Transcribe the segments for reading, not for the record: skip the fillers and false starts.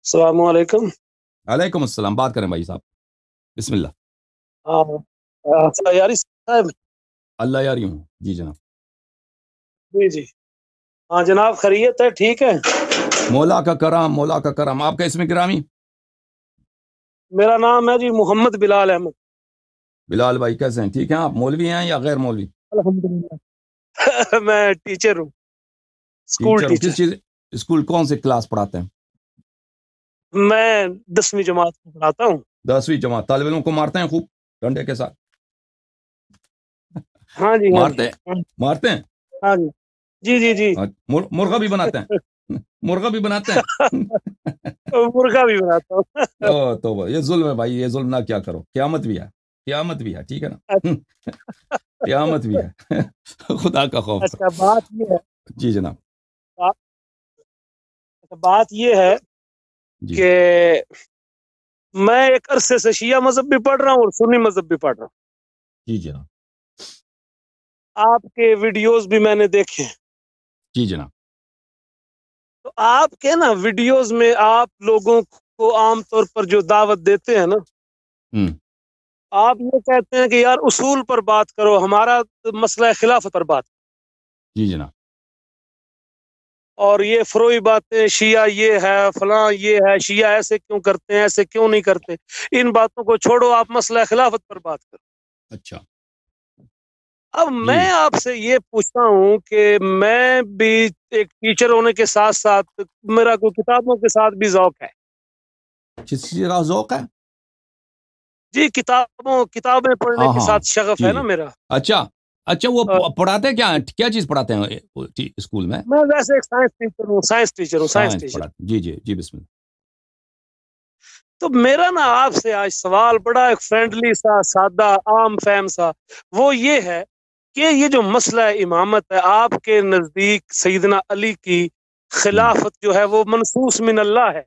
السلام علیکم۔ علیکم السلام، بات کریں بھائی صاحب، بسم اللہ۔ یاری صاحب، اللہ یاری ہوں، جی جناب۔ جی جی، ہاں جناب، خیریت ہے؟ ٹھیک ہے؟ مولا کا کرم، مولا کا کرم۔ آپ کا اسم گرامی؟ میرا نام ہے جی محمد بلال احمد۔ بلال بھائی کیسے ہیں؟ ٹھیک ہیں آپ؟ مولوی ہیں یا غیر مولوی؟ الحمدللہ میں ٹیچر ہوں، اسکول ٹیچر ہوں؟ ٹیچر۔ کس چیز اسکول کون سے کلاس پڑھاتے ہیں؟ میں 10ویں جماعت کو پڑھاتا ہوں۔ 10ویں جماعت۔ طالب علموں کو مارتے ہیں خوب ڈنڈے کے ساتھ؟ ہاں جی ہاں مارتے جی ہیں؟ مارتے ہیں؟ ہاں جی، جی جی جی۔ مرغا بھی بناتے ہیں؟ مرغا بھی بناتے ہیں؟ مرغا بھی بناتا ہوں۔ او تو یہ ظلم ہے بھائی، یہ ظلم نہ کیا کرو، قیامت بھی ہے، قیامت بھی ہے، ٹھیک ہے نا؟ قیامت بھی ہے، خدا کا خوف کرو۔ اچھا بات یہ ہے، جی جناب۔ بات یہ ہے جی کہ میں ایک عرصے سے شیعہ مذہب بھی پڑھ رہا ہوں اور سنی مذہب بھی پڑھ رہا ہوں۔ جی جناب۔ آپ کے ویڈیوز بھی میں نے دیکھے ہیں۔ جی جناب۔ تو آپ کے نا ویڈیوز میں آپ لوگوں کو عام طور پر جو دعوت دیتے ہیں نا، آپ یہ کہتے ہیں کہ یار اصول پر بات کرو، ہمارا مسئلہ خلافت پر بات، جی جناب۔ اور یہ فروئی باتیں، شیعہ یہ ہے، فلاں یہ ہے، شیعہ ایسے کیوں کرتے ہیں، ایسے کیوں نہیں کرتے، ان باتوں کو چھوڑو، آپ مسئلہ خلافت پر بات کرو۔ اچھا اب میں آپ سے یہ پوچھتا ہوں کہ میں بھی ایک ٹیچر ہونے کے ساتھ ساتھ میرا کوئی کتابوں کے ساتھ بھی ذوق ہے۔ کس چیز کا ذوق ہے؟ جی، کتابیں پڑھنے کے ساتھ شغف ہے نا میرا۔ اچھا اچھا، وہ پڑھاتے کیا ہیں؟ کیا چیز پڑھاتے ہیں اسکول میں؟ میں ویسے ایک سائنس ٹیچر ہوں، سائنس ٹیچر ہوں، سائنس ٹیچر۔ پڑھاتے، جی جی جی، بسم اللہ۔ تو میرا نا آپ سے آج سوال بڑا ایک فرینڈلی سا، سادہ، عام فہم سا، وہ یہ ہے کہ یہ جو مسئلہ امامت ہے، آپ کے نزدیک سیدنا علی کی خلافت جو ہے وہ منصوص من اللہ ہے،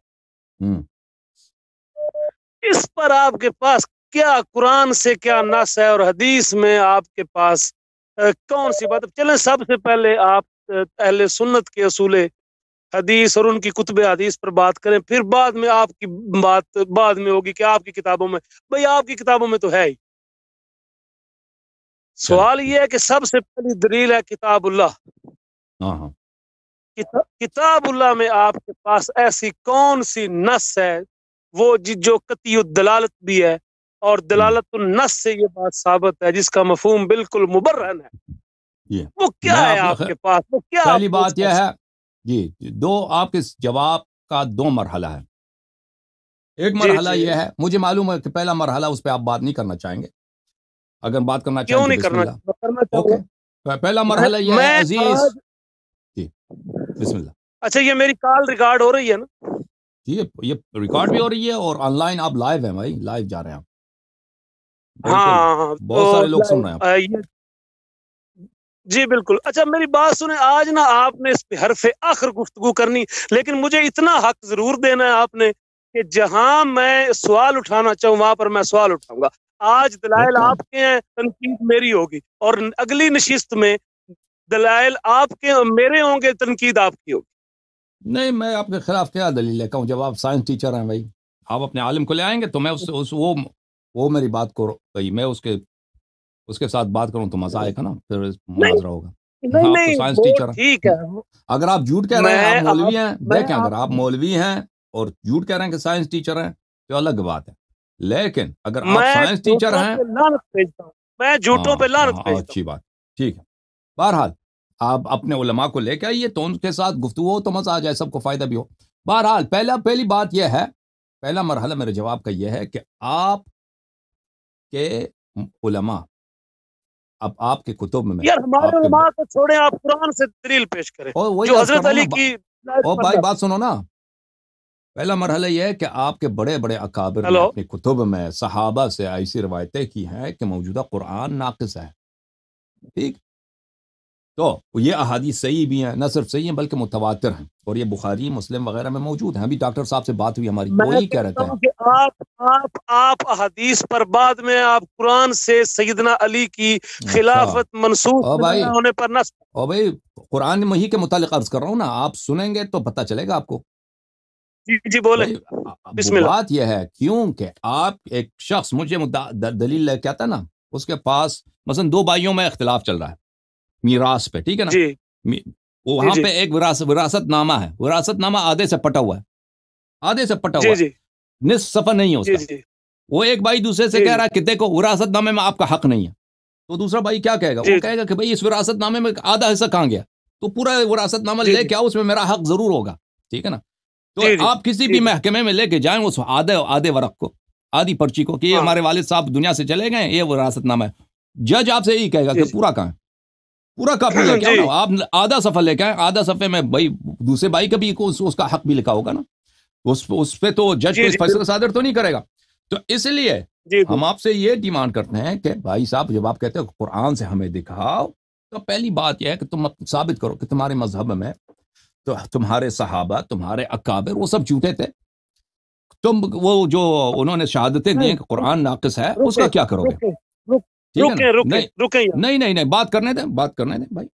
اس پر آپ کے پاس کیا قرآن سے کیا نص ہے اور حدیث میں آپ کے پاس کون سی بات؟ چلیں سب سے پہلے آپ اہل سنت کے اصول حدیث اور ان کی کتب حدیث پر بات کریں، پھر بعد میں آپ کی بات بعد میں ہوگی کہ آپ کی کتابوں میں، بھئی آپ کی کتابوں میں تو ہے ہی۔ سوال یہ ہے کہ سب سے پہلی دلیل ہے کتاب اللہ۔ کتاب اللہ میں آپ کے پاس ایسی کون سی نص ہے وہ جو قطعی الدلالت بھی ہے اور دلالت النص سے یہ بات ثابت ہے، جس کا مفہوم بالکل مبرہن ہے، وہ کیا ہے آپ کے پاس؟ وہ کیا؟ پہلی بات یہ ہے جی، آپ کے جواب کا 2 مرحلہ ہے۔ ایک مرحلہ یہ ہے، مجھے معلوم ہے کہ پہلا مرحلہ اس پہ آپ بات نہیں کرنا چاہیں گے، اگر بات کرنا چاہیں کیوں تو نہیں بسم کرنا؟ اللہ۔ اوکے، پہلا مرحلہ یہ ہے عزیز جی، بسم اللہ۔ اچھا، یہ میری کال ریکارڈ ہو رہی ہے نا؟ جی، یہ ریکارڈ بھی ہو رہی ہے اور آن لائن آپ لائیو ہیں بھائی، لائیو جا رہے ہیں آپ، ہاں، بہت سارے لوگ سن رہے ہیں۔ جی بالکل۔ اچھا میری بات سنیں، آج نا آپ نے اس پہ حرف آخر گفتگو کرنی، لیکن مجھے اتنا حق ضرور دینا ہے آپ نے کہ جہاں میں سوال اٹھانا چاہوں وہاں پر میں سوال اٹھاؤں گا۔ آج دلائل آپ کے ہیں، تنقید میری ہوگی، اور اگلی نشست میں دلائل آپ کے میرے ہوں گے، تنقید آپ کی ہوگی۔ نہیں، میں آپ کے خلاف کیا دلیل لے کے آؤں؟ جب آپ سائنس ٹیچر ہیں بھائی، آپ اپنے عالم کو لے آئیں گے تو میں وہ میری بات کو بھائی، میں اس کے ساتھ بات کروں تو مزہ آئے گا نا، پھر مناظرہ ہوگا۔ آپ تو سائنس ٹیچر ہیں، ٹھیک ہے۔ اگر آپ جھوٹ کہہ رہے ہیں، آپ مولوی ہیں، دیکھیں اگر آپ مولوی ہیں اور جھوٹ کہہ رہے ہیں کہ سائنس ٹیچر ہیں تو الگ بات ہے، لیکن اگر آپ سائنس ٹیچر ہیں، میں جھوٹوں پہ لعنت بھیجتا ہوں۔ اچھی بات، ٹھیک ہے۔ بہرحال آپ اپنے علماء کو لے کے آئیے تو ان کے ساتھ گفتگو ہو تو مزہ آ جائے، سب کو فائدہ بھی ہو۔ بہرحال پہلی بات یہ ہے، پہلا مرحلہ میرے جواب کا یہ ہے کہ آپ کے علماء اب آپ کے کتب میں، یار ہمارے علماء کو چھوڑیں، آپ قرآن سے دلیل پیش کریں جو حضرت علی کی۔ بھائی بات سنو نا، پہلا مرحلہ یہ ہے کہ آپ کے بڑے بڑے اکابر نے اپنی کتب میں صحابہ سے ایسی روایتیں کی ہیں کہ موجودہ قرآن ناقص ہے، ٹھیک؟ تو یہ احادیث صحیح بھی ہیں، نہ صرف صحیح ہیں بلکہ متواتر ہیں، اور یہ بخاری مسلم وغیرہ میں موجود ہیں۔ ابھی ڈاکٹر صاحب سے بات ہوئی ہماری، وہی کہہ رہتے ہیں کہ آپ احادیث پر بعد میں آپ قرآن سے سیدنا علی کی خلافت منسوخ ہونے پر نص۔ او بھائی، قرآن میں ہی کے متعلق عرض کر رہا ہوں نا، آپ سنیں گے تو پتہ چلے گا آپ کو۔ جی بولیں بسم اللہ. بات یہ ہے کیونکہ آپ ایک شخص مجھے دلیل لے کے آتا نا، اس کے پاس مثلا دو بھائیوں میں اختلاف چل رہا ہے میراث پہ، ٹھیک ہے نا، جی وہاں پہ ایک وراثت نامہ ہے، وراثت نامہ آدھے سے پٹا ہوا ہے، آدھے سے پٹا ہوا جی ہے، نصف صفحہ نہیں ہے اس کا. وہ ایک بھائی دوسرے سے کہہ رہا ہے کہ دیکھو وراثت نامے میں آپ کا حق نہیں ہے، تو دوسرا بھائی کیا کہے گا؟ وہ کہے گا کہ بھائی اس وراثت نامے میں آدھا حصہ کہاں گیا، تو پورا وراثت نامہ لے کے آؤ، اس میں میرا حق ضرور ہوگا، ٹھیک ہے نا. تو آپ کسی بھی محکمے میں لے کے جائیں اس آدھے ورق کو، آدھی پرچی کو، کہ یہ ہمارے والد صاحب دنیا سے چلے گئے، یہ وراثت نامہ ہے، جج آپ سے یہی کہے گا کہ پورا کہاں ہے، پورا کاپی لے کے آؤ نا. آپ آدھا صفحہ لے کے آئیں، آدھا صفحے میں بھائی دوسرے بھائی کا بھی اس کا حق بھی لکھا ہوگا نا، اس پہ تو جج کوئی فیصلہ صادر تو نہیں کرے گا. تو اس لیے ہم آپ سے یہ ڈیمانڈ کرتے ہیں کہ بھائی صاحب جب آپ کہتے ہو قرآن سے ہمیں دکھاؤ، تو پہلی بات یہ ہے کہ تم ثابت کرو کہ تمہارے مذہب میں تو تمہارے صحابہ، تمہارے اکابر، وہ سب جھوٹے تھے. تم وہ جو انہوں نے شہادتیں دی کہ قرآن ناقص ہے، اس کا کیا کرو گے؟ نہیں، بات کرنے دیں بھائی.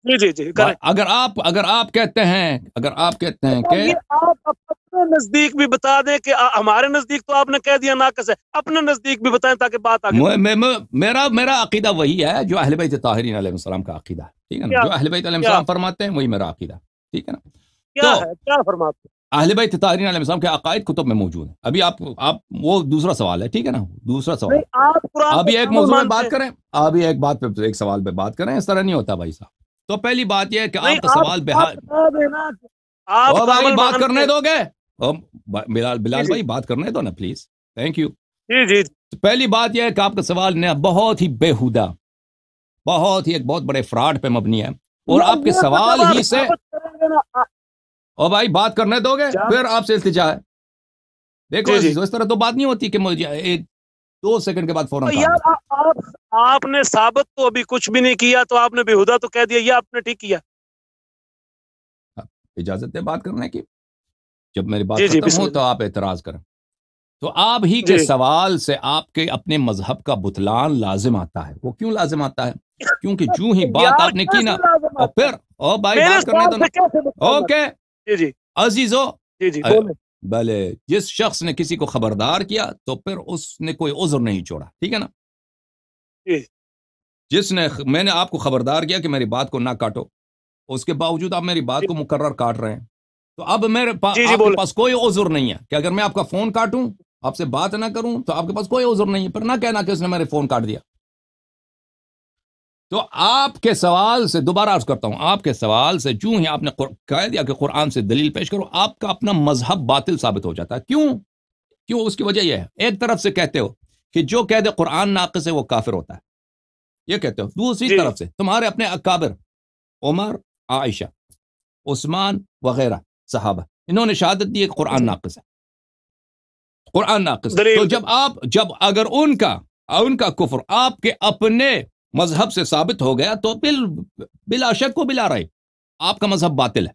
جی اگر آپ کہتے ہیں کہ آپ اپنے نزدیک بھی بتا دیں کہ ہمارے نزدیک تو آپ نے کہہ دیا ناقص ہے، اپنے نزدیک بھی بتائیں تاکہ بات آگے. میرا عقیدہ وہی ہے جو اہل بیت طاہرین علیہ السلام کا عقیدہ ہے، ٹھیک ہے نا، جو اہل بیت علیہ السلام فرماتے ہیں وہی میرا عقیدہ، ٹھیک ہے نا. کیا فرماتے ہیں؟ اہل بیت طاہرین علیہ السلام کے عقائد کتب میں موجود ہیں. ابھی آپ وہ دوسرا سوال ہے، ٹھیک ہے نا، دوسرا سوال. ابھی ایک موضوع میں بات کریں، ابھی ایک بات پہ ایک سوال پہ بات کریں، اس طرح نہیں ہوتا بھائی صاحب. تو پہلی بات یہ ہے کہ آپ کا سوال بھائی بات کرنے دو گے؟ بلال بھائی بات کرنے دو نا پلیز، تھینک یو. جی پہلی بات یہ ہے کہ آپ کا سوال بہت ہی بےہودہ، بہت ہی ایک بہت بڑے فراڈ پہ مبنی ہے، اور آپ کے سوال ہی سے بھائی بات کرنے دو گے؟ پھر آپ سے التجا ہے. دیکھو اس طرح تو بات نہیں ہوتی کہ مجھے 2 سیکنڈ کے بعد فوراً آپ نے ثابت تو ابھی کچھ بھی نہیں کیا، تو آپ نے بےہودہ تو کہہ دیا، یہ آپ نے ٹھیک کیا. اجازت ہے بات کرنے کی؟ جب میری بات ختم ہو تو آپ اعتراض کریں. تو آپ ہی کے سوال سے آپ کے اپنے مذہب کا بطلان لازم آتا ہے. وہ کیوں لازم آتا ہے؟ کیونکہ جو ہی بات آپ نے کی نا، اور پھر بھائی بات کرنے دو نا. اوکے عزیزو، بھلے جس شخص نے کسی کو خبردار کیا تو پھر اس نے کوئی عذر نہیں چھوڑا، ٹھیک ہے نا. میں نے آپ کو خبردار کیا کہ میری بات کو نہ کاٹو، اس کے باوجود آپ میری بات کو مقرر کاٹ رہے ہیں، تو اب میرے آپ کے پاس کوئی عذر نہیں ہے کہ اگر میں آپ کا فون کاٹوں، آپ سے بات نہ کروں، تو آپ کے پاس کوئی عذر نہیں ہے پھر نہ کہنا کہ اس نے میرے فون کاٹ دیا. تو آپ کے سوال سے دوبارہ عرض کرتا ہوں، آپ کے سوال سے جو ہی آپ نے کہہ دیا کہ قرآن سے دلیل پیش کرو، آپ کا اپنا مذہب باطل ثابت ہو جاتا ہے. کیوں؟ اس کی وجہ یہ ہے، ایک طرف سے کہتے ہو کہ جو کہہ دے قرآن ناقص ہے وہ کافر ہوتا ہے، یہ کہتے ہو. دوسری طرف سے تمہارے اپنے اکابر عمر، عائشہ، عثمان وغیرہ صحابہ، انہوں نے شہادت دی کہ قرآن ناقص ہے، قرآن ناقص. تو جب اگر ان کا کفر آپ کے اپنے مذہب سے ثابت ہو گیا، تو بلا شک و بلا ریب آپ کا مذہب باطل ہے،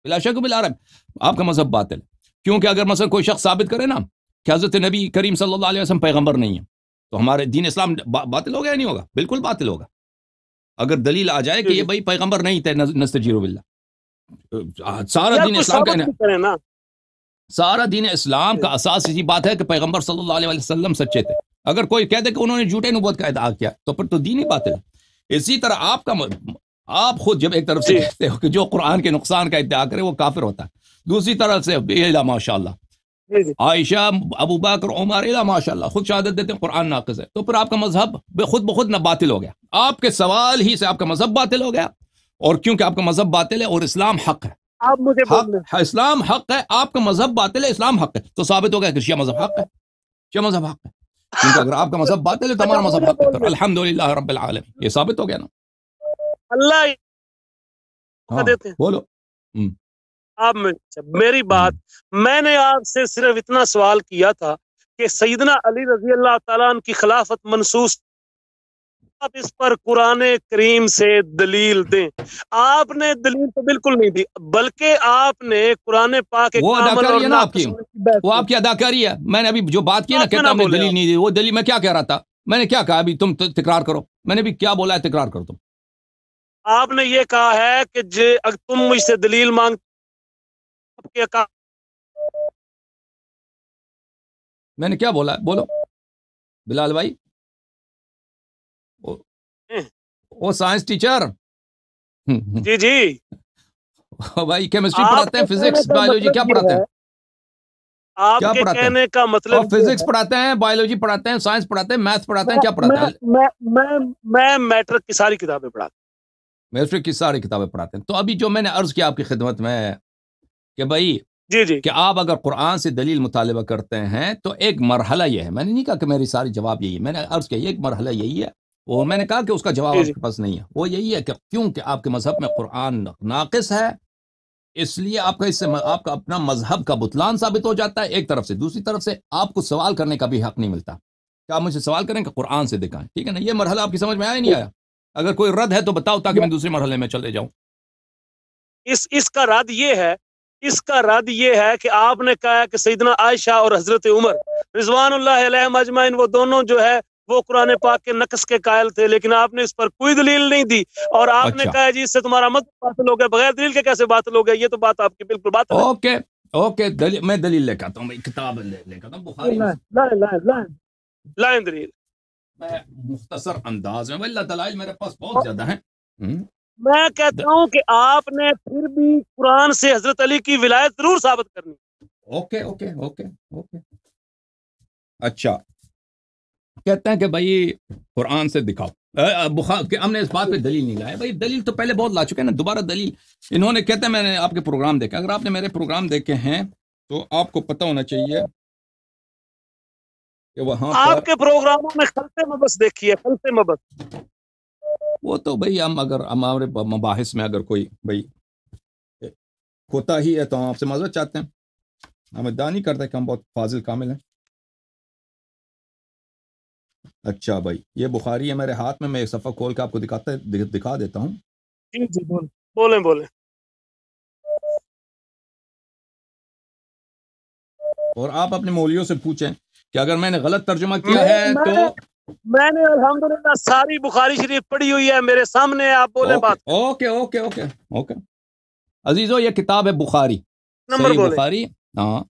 بلا شک و بلا ریب آپ کا مذہب باطل ہے. کیونکہ اگر مثلا کوئی شخص ثابت کرے نا کہ حضرت نبی کریم صلی اللہ علیہ وسلم پیغمبر نہیں ہے، تو ہمارے دین اسلام باطل ہوگا یا نہیں ہوگا؟ بالکل باطل ہوگا. اگر دلیل آ جائے کہ یہ بھائی پیغمبر نہیں تھے، نستجیر باللہ، سارا دین اسلام کا سارا دین اسلام کا اساس اسی بات ہے کہ پیغمبر صلی اللہ علیہ وسلم سچے تھے. اگر کوئی کہہ دے کہ انہوں نے جھوٹے نبوت کا ادعا کیا، تو پھر تو دین ہی باطل ہے. اسی طرح آپ خود جب ایک طرف سے کہتے ہو کہ جو قرآن کے نقصان کا ادعا کرے وہ کافر ہوتا ہے، دوسری طرف سے ماشاء اللہ عائشہ، ابو بکر، عمر ماشاء اللہ خود شہادت دیتے ہیں قرآن ناقص ہے، تو پھر آپ کا مذہب خود بخود نہ باطل ہو گیا. آپ کے سوال ہی سے آپ کا مذہب باطل ہو گیا، اور کیونکہ آپ کا مذہب باطل ہے اور اسلام حق ہے، آپ مجھے اسلام حق ہے، آپ کا مذہب باطل ہے، اسلام حق ہے، تو ثابت ہو گیا کہ شیعہ مذہب حق ہے، شیعہ مذہب حق ہے. کیونکہ اگر آپ کا مذہب باطل ہے تو ہمارا مذہب حق ہے، پھر الحمدللہ رب العالمین، یہ ثابت ہو گیا نا. اللہ دیتے ہیں. بولو. آپ میری بات، میں نے آپ سے صرف اتنا سوال کیا تھا کہ سیدنا علی رضی اللہ تعالیٰ عنہ کی خلافت منسوخ، آپ اس پر قرآن کریم سے دلیل دیں. آپ نے دلیل تو بالکل نہیں دی، بلکہ آپ نے قرآن پاک وہ اداکاری ہے نا آپ کی، وہ آپ کی اداکاری ہے. میں نے ابھی جو بات کی نا کہتا ہوں دلیل نہیں دی، وہ دلیل میں کیا کہہ رہا تھا، میں نے کیا کہا ابھی تم تکرار کرو، میں نے بھی کیا بولا ہے تکرار کرو. تم آپ نے یہ کہا ہے کہ اگر تم مجھ سے دلیل مانگتے میں نے کیا بولا ہے؟ بولو بلال بھائی. وہ سائنس ٹیچر جی جی بھائی کیمسٹری پڑھاتے ہیں, فزکس بایولوجی کیا پڑھاتے ہیں؟ آپ کے کہنے کا مطلب فزکس پڑھاتے ہیں, بایولوجی پڑھاتے ہیں, سائنس پڑھاتے ہیں, میتھ پڑھاتے ہیں, کیا پڑھاتے ہیں؟ میں میٹرک کی ساری کتابیں پڑھاتا ہوں. میٹرک کی ساری کتابیں پڑھاتے ہیں. تو ابھی جو میں نے عرض کیا آپ کی خدمت میں کہ بھائی جی جی کہ آپ اگر قرآن سے دلیل مطالبہ کرتے ہیں تو ایک مرحلہ یہ ہے, میں نے نہیں کہا کہ میری ساری جواب یہی ہے, میں نے عرض کیا ایک مرحلہ یہی ہے, اور میں نے کہا کہ اس کا جواب آپ کے پاس نہیں ہے. وہ یہی ہے کہ کیونکہ آپ کے مذہب میں قرآن ناقص ہے, اس لیے آپ کا اس سے آپ کا اپنا مذہب کا بطلان ثابت ہو جاتا ہے ایک طرف سے. دوسری طرف سے آپ کو سوال کرنے کا بھی حق نہیں ملتا کہ آپ مجھ سے سوال کریں کہ قرآن سے دکھائیں. ٹھیک ہے نا, یہ مرحلہ آپ کی سمجھ میں آیا نہیں آیا؟ اگر کوئی رد ہے تو بتاؤ تاکہ میں دوسرے مرحلے میں چلے جاؤں. اس کا رد یہ ہے کہ آپ نے کہا کہ سیدنا عائشہ اور حضرت عمر رضوان اللہ علیہم اجمعین وہ دونوں جو ہے وہ قرآن پاک کے نقص کے قائل تھے, لیکن آپ نے اس پر کوئی دلیل نہیں دی, اور آپ نے کہا جی اس سے تمہارا مت باطل ہو گیا, بغیر دلیل کے کیسے باطل ہو گیا؟ یہ تو بات آپ کی بالکل باطل ہے. اوکے میں دلیل لے کے آتا ہوں, کتاب لے کے آتا ہوں بخاری لائن دلیل میں مختصر انداز میں, اللہ دلائل میرے پاس بہت زیادہ ہیں. میں کہتا ہوں کہ آپ نے پھر بھی قرآن سے حضرت علی کی ولایت ضرور ثابت کرنی. اوکے اچھا, کہتے ہیں کہ بھائی قرآن سے دکھاؤ. ہم نے اس بات پہ دلیل نہیں لایا. بھائی دلیل تو پہلے بہت لا چکے ہیں نا, دوبارہ دلیل انہوں نے کہتے ہیں میں نے آپ کے پروگرام دیکھا. اگر آپ نے میرے پروگرام دیکھے ہیں تو آپ کو پتہ ہونا چاہیے کہ وہاں آپ کے پروگراموں میں خلط مبس دیکھی ہے, خلط مبس. وہ تو بھائی ہم اگر ہمارے مباحث میں اگر کوئی بھائی ہوتا ہی ہے تو ہم آپ سے معذرت چاہتے ہیں, ہمیں ادعا نہیں کرتے کہ ہم بہت فاضل کامل ہیں. اچھا بھائی یہ بخاری ہے میرے ہاتھ میں ایک صفحہ کھول کے آپ کو دکھا دیتا ہوں. جی بولیں. اور آپ اپنے مولویوں سے پوچھیں کہ اگر میں نے غلط ترجمہ کیا ہے تو میں نے الحمدللہ ساری بخاری شریف پڑھی ہوئی ہے میرے سامنے, آپ بولیں بات. اوکے عزیزو, یہ کتاب ہے بخاری, صحیح بخاری. ہاں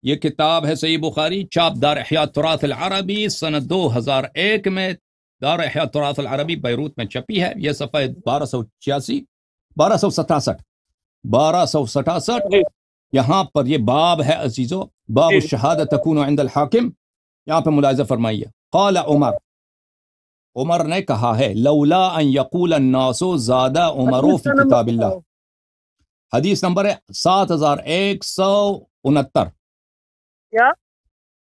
یہ کتاب ہے صحیح بخاری, چاپ دار احیاء تراث العربی سنہ 2001 میں دار احیاء تراث العربی بیروت میں چھپی ہے. یہ صفحہ 1287 یہاں پر یہ باب ہے عزیزو, باب الشہادہ تکون عند الحاکم. یہاں پہ ملاحظہ فرمائیے, قال عمر نے کہا ہے لولا ان یقول الناس زاد عمر فی کتاب اللہ. حدیث نمبر ہے 7169. کیا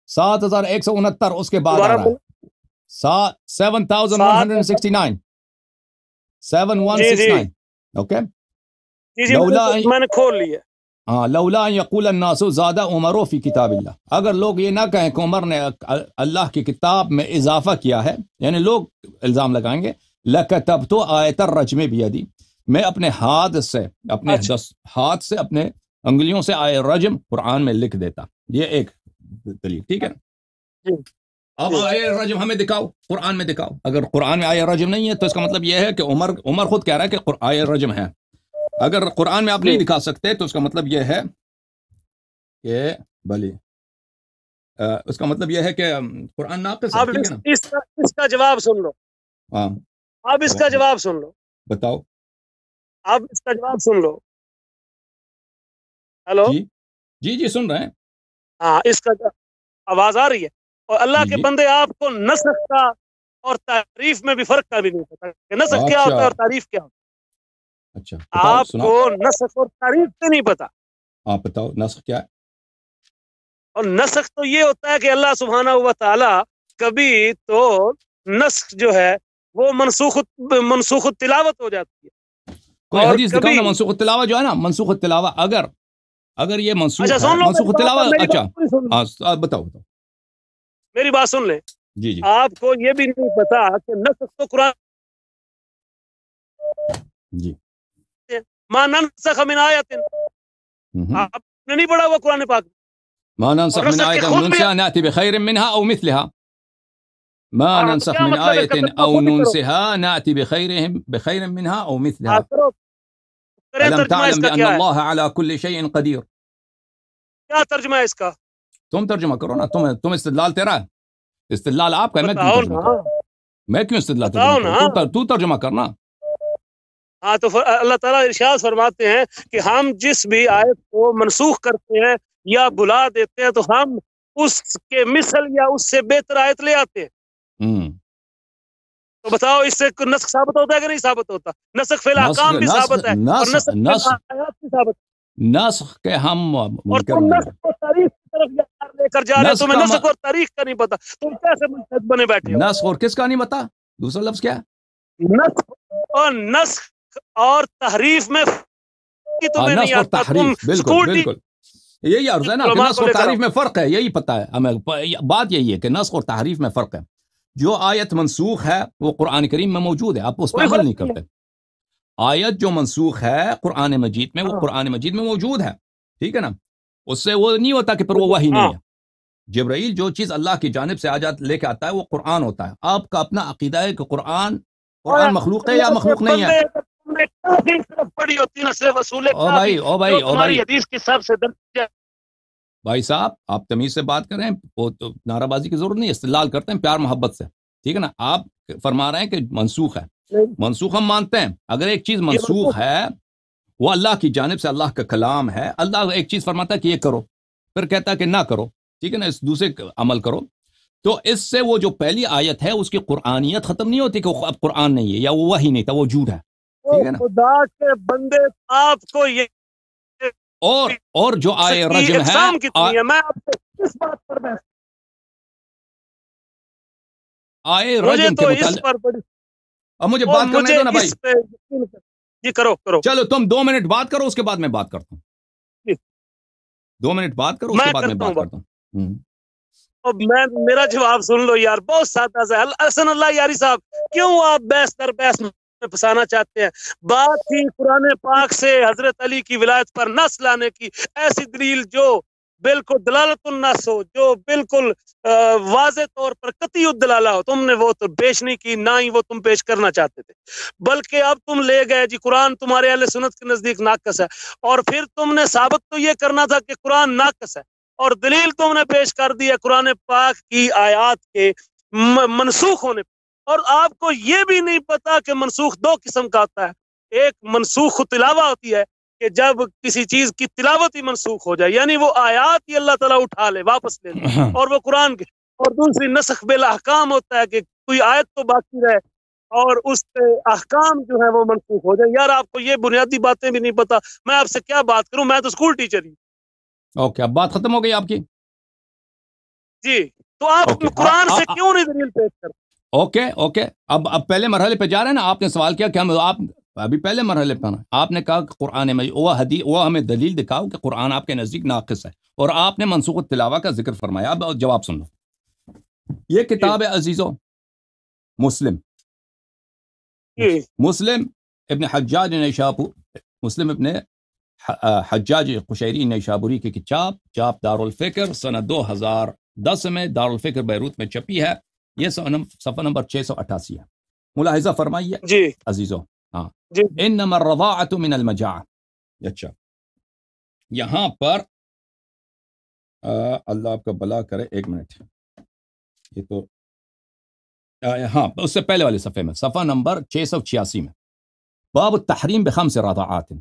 7169, اس کے بعد آ رہا ہے 7169 7169. اوکے میں نے کھول لیا. ہاں, لولا یقول الناس زاد عمر فی کتاب اللہ. اگر لوگ یہ نہ کہیں کہ عمر نے اللہ کی کتاب میں اضافہ کیا ہے, یعنی لوگ الزام لگائیں گے, لکتبت آیت الرجم بیدی, میں اپنے ہاتھ سے اپنے انگلیوں سے آیت رجم قرآن میں لکھ دیتا. یہ ایک دلیل, ٹھیک ہے. اب آیت رجم ہمیں دکھاؤ, قرآن میں دکھاؤ. اگر قرآن میں آیت رجم نہیں ہے تو اس کا مطلب یہ ہے کہ عمر خود کہہ رہا ہے کہ آیت رجم ہے. اگر قرآن میں آپ نہیں دکھا سکتے تو اس کا مطلب یہ ہے کہ اس کا مطلب یہ ہے کہ قرآن ناقص ہے. ٹھیک ہے نا, اس کا جواب سن لو. ہاں اب اس کا جواب سن لو. بتاؤ. اب اس کا جواب سن لو. ہیلو, جی سن رہے ہیں. ہاں, اس کا آواز آ رہی ہے. اور اللہ کے بندے آپ کو نسخ کا اور تعریف میں بھی فرق کا بھی نہیں پتا کہ نسخ کیا ہوتا ہے اور تعریف کیا ہوتا ہے. اچھا, آپ کو نسخ اور تعریف سے نہیں پتا. آپ بتاؤ نسخ کیا ہے. اور نسخ تو یہ ہوتا ہے کہ اللہ سبحانہ و تعالی کبھی تو نسخ جو ہے وہ منسوخ التلاوت ہو جاتی ہے. کوئی حدیث دکھاؤ نا منسوخ التلاوت جو ہے نا, منسوخ التلاوت اگر یہ منسوخ ہے منسوخ التلاوت. اچھا بتاؤ میری بات سن لیں. جی آپ کو یہ بھی نہیں پتا کہ نسخ تو قرآن جی ما ننسخ من آیت, آپ نے نہیں پڑھا ہوا قرآن پاک. ما ننسخ من آیت ننسها نأتی بخیر منها او مثلها. ما ننسخ من آیت او ننسها نأتی بخیر منها او مثلها. ألم تعلم بأن الله على كل شيء قدير. کیا ترجمہ ہے اس کا؟ تم ترجمہ کرو نا. تم استدلال تیرا ہے, استدلال آپ کا ہے, میں کیوں ترجمہ کروں؟ میں کیوں استدلال ترجمہ کروں؟ تو ترجمہ کرنا. ہاں تو اللہ تعالیٰ ارشاد فرماتے ہیں کہ ہم جس بھی آیت کو منسوخ کرتے ہیں یا بلا دیتے ہیں تو ہم اس کے مثل یا اس سے بہتر آیت لے آتے ہیں. تو بتاؤ اس سے نسخ ثابت ہوتا ہے کہ نہیں ثابت ہوتا؟ نسخ فی الاحکام بھی ثابت ہے اور نسخ فی الآیات بھی ثابت ہے. نسخ کے ہم اور تم نسخ کو تاریخ کی طرف لے کر جا رہے ہو, تمہیں نسخ اور تاریخ کا نہیں پتا, تم کیسے ملحد بنے بیٹھے ہو؟ نسخ اور کس کا نہیں پتا؟ دوسرا لفظ کیا ہے؟ نسخ اور تحریف میں تمہیں نہیں آتا. تم بالکل یہی عرض ہے نا کہ نسخ اور تحریف میں فرق ہے, یہی پتا ہے ہمیں. بات یہی ہے کہ نسخ اور تحریف میں فرق ہے. جو آیت منسوخ ہے وہ قرآن کریم میں موجود ہے, آپ اس پہ عمل نہیں کرتے. آیت جو منسوخ ہے قرآن مجید میں, وہ قرآن مجید میں موجود ہے, ٹھیک ہے نا. اس سے وہ نہیں ہوتا کہ پھر وہ وحی نہیں ہے. جبرائیل جو چیز اللہ کی جانب سے لے کے آتا ہے وہ قرآن ہوتا ہے. آپ کا اپنا عقیدہ ہے کہ قرآن مخلوق ہے یا مخلوق نہیں ہے. بھائی صاحب آپ تمیز سے بات کریں, وہ تو نعرہ بازی کی ضرورت نہیں, استدلال کرتے ہیں پیار محبت سے, ٹھیک ہے نا. آپ فرما رہے ہیں کہ منسوخ ہے, منسوخ ہم مانتے ہیں. اگر ایک چیز منسوخ ہے وہ اللہ کی جانب سے اللہ کا کلام ہے, اللہ ایک چیز فرماتا ہے کہ یہ کرو, پھر کہتا ہے کہ نہ کرو, ٹھیک ہے نا, اس دوسرے عمل کرو, تو اس سے وہ جو پہلی آیت ہے اس کی قرآنیت ختم نہیں ہوتی کہ وہ اب قرآن نہیں ہے یا وہ وحی نہیں تھا, وہ جھوٹ ہے, ٹھیک ہے نا. خدا کے بندے آپ کو یہ اور جو آئے رجم ہے, میں آپ سے اس بات پر بحث آئے رجم کے متعلق اب مجھے بات کرنے دو نا بھائی. جی کرو. چلو تم 2 منٹ بات کرو, اس کے بعد میں بات کرتا ہوں. 2 منٹ بات کرو, اس کے بعد میں بات کرتا ہوں. میرا جواب سن لو یار, بہت سادہ سا. حسن اللہ یاری صاحب, کیوں آپ بحث در بحث میں پھنسانا چاہتے ہیں؟ بات تھی قرآن پاک سے حضرت علی کی ولایت پر نص لانے کی, ایسی دلیل جو بالکل دلالت النص ہو, جو بالکل واضح طور پر قطعی الدلالہ ہو, تم نے وہ تو پیش نہیں کی, نہ ہی وہ تم پیش کرنا چاہتے تھے, بلکہ اب تم لے گئے جی قرآن تمہارے اہل سنت کے نزدیک ناقص ہے, اور پھر تم نے ثابت تو یہ کرنا تھا کہ قرآن ناقص ہے, اور دلیل تم نے پیش کر دی ہے قرآن پاک کی آیات کے منسوخ ہونے پر. اور آپ کو یہ بھی نہیں پتا کہ منسوخ 2 قسم کا ہوتا ہے. ایک منسوخ تلاوہ ہوتی ہے کہ جب کسی چیز کی تلاوت ہی منسوخ ہو جائے, یعنی وہ آیات ہی اللہ تعالیٰ اٹھا لے, واپس لے لے, اور وہ قرآن کے. اور دوسری نسخ بالاحکام ہوتا ہے کہ کوئی آیت تو باقی رہے اور اس کے احکام جو ہے وہ منسوخ ہو جائے. یار آپ کو یہ بنیادی باتیں بھی نہیں پتا, میں آپ سے کیا بات کروں, میں تو اسکول ٹیچر ہی. اوکے, اب بات ختم ہو گئی آپ کی. جی, تو آپ قرآن سے کیوں نہیں دلیل پیش کرتے؟ اوکے, اب پہلے مرحلے پہ جا رہے ہیں نا. آپ نے سوال کیا کہ ہم آپ ابھی پہلے مرحلے پہ آپ نے کہا کہ قرآن میں وہ ہمیں دلیل دکھاؤ کہ قرآن آپ کے نزدیک ناقص ہے, اور آپ نے منسوخ التلاوہ کا ذکر فرمایا. اب جواب سن لو. یہ کتاب ہے عزیزو, مسلم ابن حجاج نیشابور, مسلم ابن حجاج قشیری نیشابوری کی چاپ دارالفکر سنہ 2010 میں دارالفکر بیروت میں چھپی ہے. یہ صفحہ نمبر 688 ہے. ملاحظہ فرمائیے جی عزیزو. ہاں جی, انما الرضاعة من المجاعة. اچھا, یہاں پر اللہ آپ کا بلا کرے, 1 منٹ, یہ تو ہاں اس سے پہلے والے صفحے میں, صفحہ نمبر 686 میں, باب التحریم بخمس رضاعات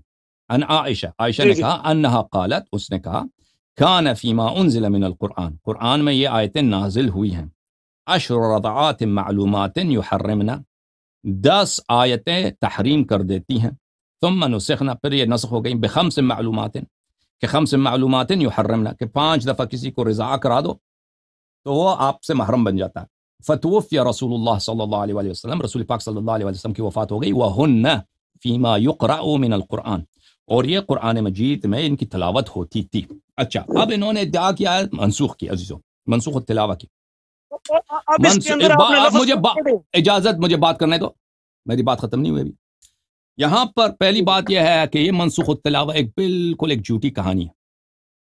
عن عائشہ نے کہا انہا قالت, اس نے کہا کان فیما انزل من القرآن, قرآن میں یہ آیتیں نازل ہوئی ہیں, 10 رضعات معلومات یحرمنا, 10 آیتیں تحریم کر دیتی ہیں, ثم نسخنا, پھر یہ نسخ ہو گئی, بخمس معلومات, کہ 5 معلومات یحرمنا, کہ 5 دفعہ کسی کو رضاع کرا دو تو وہ آپ سے محرم بن جاتا ہے. فتوفی رسول اللہ صلی اللہ علیہ وسلم, رسول پاک صلی اللہ علیہ وسلم کی وفات ہو گئی. وَهُنَّ فِيمَا يُقْرَأُ مِنَ الْقُرْآنِ, اور یہ قرآن مجید میں ان کی تلاوت ہوتی تھی. اچھا, اب انہوں نے ادعا کیا ہے منسوخ کی, عزیزو, منسوخ التلاوہ کی. مجھے اجازت, مجھے بات کرنے دو, میری بات ختم نہیں ہوئی ابھی. یہاں پر پہلی بات یہ ہے کہ یہ منسوخ التلاوہ بالکل ایک جھوٹی کہانی ہے.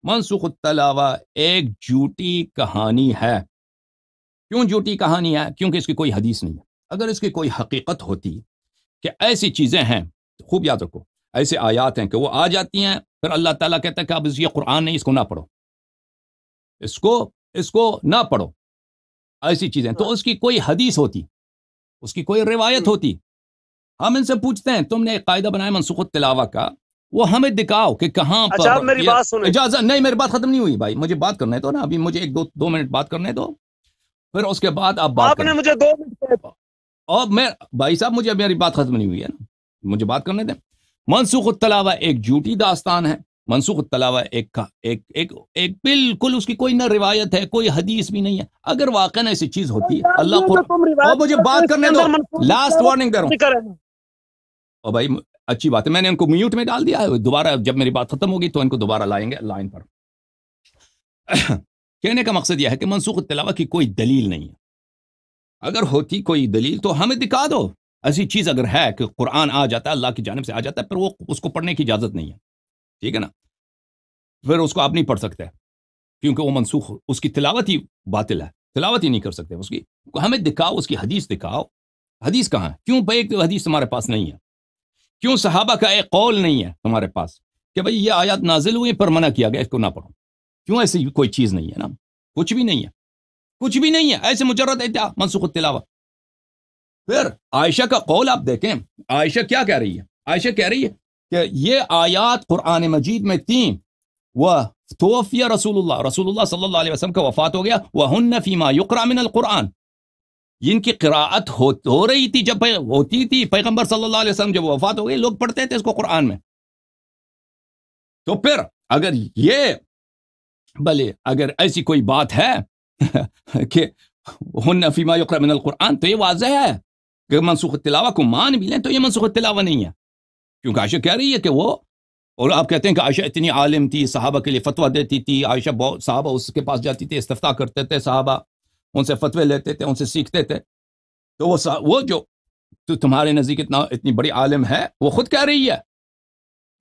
منسوخ التلاوہ ایک جھوٹی کہانی ہے. کیوں جھوٹی کہانی ہے؟ کیونکہ اس کی کوئی حدیث نہیں ہے. اگر اس کی کوئی حقیقت ہوتی کہ ایسی چیزیں ہیں, خوب یاد رکھو, ایسے آیات ہیں کہ وہ آ جاتی ہیں, پھر اللہ تعالیٰ کہتا ہے کہ اب یہ قرآن نہیں, اس کو نہ پڑھو. اس کو نہ پڑھو، ایسی چیزیں. تو اس کی کوئی حدیث ہوتی، اس کی کوئی روایت ہوتی، ہم ان سے پوچھتے ہیں تم نے ایک قاعدہ بنایا منسوخ التلاوہ کا، وہ ہمیں دکھاؤ کہ کہاں پر. اچھا میری بات سنیں. اجازت نہیں، میری بات ختم نہیں ہوئی بھائی، مجھے بات کرنے دو نا، ابھی مجھے ایک دو منٹ بات کرنے دو، پھر اس کے بعد آپ بات نے مجھے 2 منٹ. اور میں بھائی صاحب مجھے میری بات ختم نہیں ہوئی ہے نا، مجھے بات کرنے دیں. منسوخ التلاوہ ایک جھوٹی داستان ہے. منسوخ التلاوہ ایک بالکل اس کی کوئی نہ روایت ہے، کوئی حدیث بھی نہیں ہے. اگر واقعا ایسی چیز ہوتی ہے اللہ کو، اور مجھے بات کرنے دو، لاسٹ وارننگ دے رہا ہوں. اور بھائی اچھی بات ہے، میں نے ان کو میوٹ میں ڈال دیا ہے، دوبارہ جب میری بات ختم ہوگی تو ان کو دوبارہ لائیں گے لائن پر. کہنے کا مقصد یہ ہے کہ منسوخ التلاوہ کی کوئی دلیل نہیں ہے. اگر ہوتی کوئی دلیل تو ہمیں دکھا دو. ایسی چیز اگر ہے کہ قرآن آ جاتا ہے، اللہ کی جانب سے آ جاتا ہے، پھر وہ اس کو پڑھنے کی اجازت نہیں ہے، ٹھیک ہے نا، پھر اس کو آپ نہیں پڑھ سکتے کیونکہ وہ منسوخ، اس کی تلاوت ہی باطل ہے، تلاوت ہی نہیں کر سکتے اس کی. ہمیں دکھاؤ، اس کی حدیث دکھاؤ. حدیث کہاں ہے؟ کیوں بھائی ایک حدیث تمہارے پاس نہیں ہے؟ کیوں صحابہ کا ایک قول نہیں ہے تمہارے پاس کہ بھئی یہ آیات نازل ہوئی پر منع کیا گیا اس کو نہ پڑھو؟ کیوں ایسی کوئی چیز نہیں ہے نا؟ کچھ بھی نہیں ہے، کچھ بھی نہیں ہے، ایسے مجرد ادعا منسوخ التلاوہ. پھر عائشہ کا قول آپ دیکھیں، عائشہ کیا کہہ رہی ہے؟ عائشہ کہہ رہی ہے کہ یہ آیات قرآن مجید میں تھیں، وتوفی رسول اللہ صلی اللہ علیہ وسلم کا وفات ہو گیا، وہن فیما یقرأ من القرآن، ان کی قراءت ہو رہی تھی جب ہوتی تھی، پیغمبر صلی اللہ علیہ وسلم جب وفات ہو گئی لوگ پڑھتے تھے اس کو قرآن میں. تو پھر اگر یہ بھلے اگر ایسی کوئی بات ہے کہ ہن فیما یقرأ من القرآن، تو یہ واضح ہے کہ منسوخ التلاوہ کو مان بھی لیں تو یہ منسوخ التلاوہ نہیں ہے، کیونکہ عائشہ کہہ رہی ہے کہ وہ، اور آپ کہتے ہیں کہ عائشہ اتنی عالم تھی، صحابہ کے لیے فتویٰ دیتی تھی، عائشہ بہت، صحابہ اس کے پاس جاتی تھی، استفتاء کرتے تھے، صحابہ ان سے فتوے لیتے تھے، ان سے سیکھتے تھے. تو وہ جو تمہارے نزدیک اتنی بڑی عالم ہے، وہ خود کہہ رہی ہے